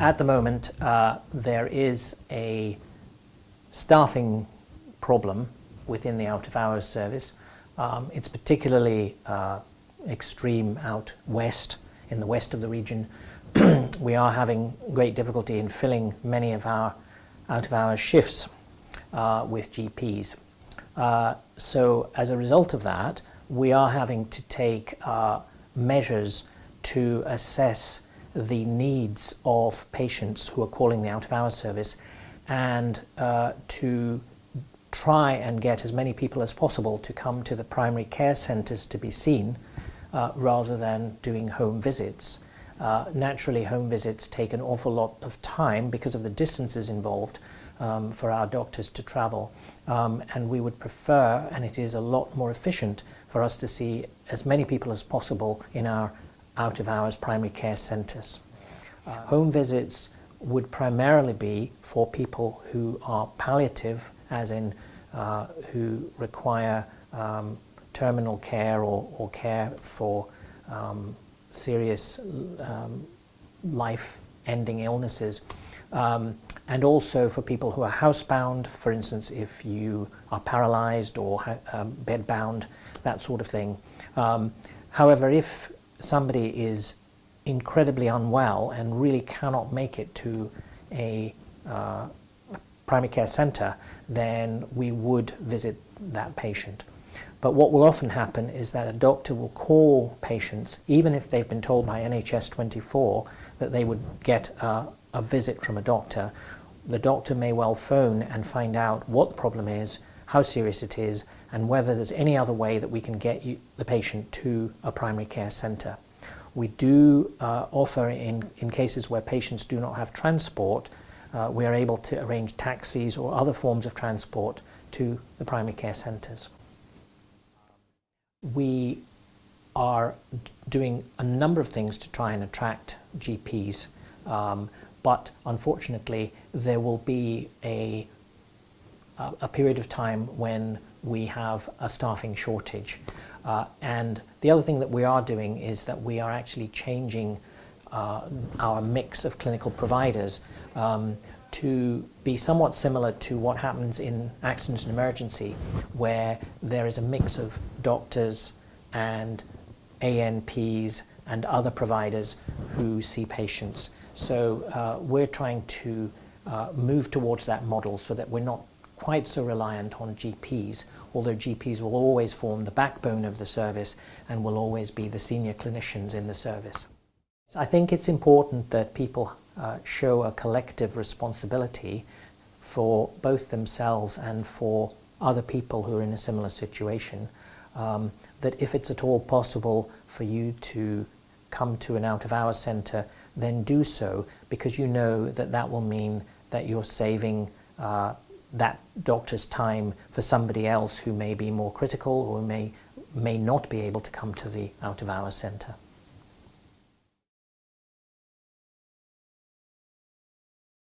At the moment, there is a staffing problem within the out-of-hours service. It's particularly extreme out west, in the west of the region. We are having great difficulty in filling many of our out-of-hours shifts with GPs. So as a result of that, we are having to take measures to assess the needs of patients who are calling the out-of-hours service, and to try and get as many people as possible to come to the primary care centres to be seen, rather than doing home visits. Naturally, home visits take an awful lot of time because of the distances involved for our doctors to travel, and we would prefer, and it is a lot more efficient, for us to see as many people as possible in our out-of-hours primary care centres. Home visits would primarily be for people who are palliative, as in who require terminal care or care for serious life-ending illnesses, and also for people who are housebound, for instance, if you are paralysed or bedbound, that sort of thing. However, if somebody is incredibly unwell and really cannot make it to a primary care centre, then we would visit that patient. But what will often happen is that a doctor will call patients, even if they've been told by NHS 24 that they would get a visit from a doctor. The doctor may well phone and find out what the problem is, how serious it is, and whether there's any other way that we can get the patient to a primary care centre. We do offer, in cases where patients do not have transport, we are able to arrange taxis or other forms of transport to the primary care centres. We are doing a number of things to try and attract GPs, but unfortunately there will be a period of time when we have a staffing shortage. And the other thing that we are doing is that we are actually changing our mix of clinical providers to be somewhat similar to what happens in accident and emergency, where there is a mix of doctors and ANPs and other providers who see patients. So we're trying to move towards that model so that we're not quite so reliant on GPs, although GPs will always form the backbone of the service and will always be the senior clinicians in the service. I think it's important that people show a collective responsibility for both themselves and for other people who are in a similar situation, that if it's at all possible for you to come to an out-of-hours centre, then do so, because you know that that will mean that you're saving that doctor's time for somebody else who may be more critical or may not be able to come to the out-of-hours centre.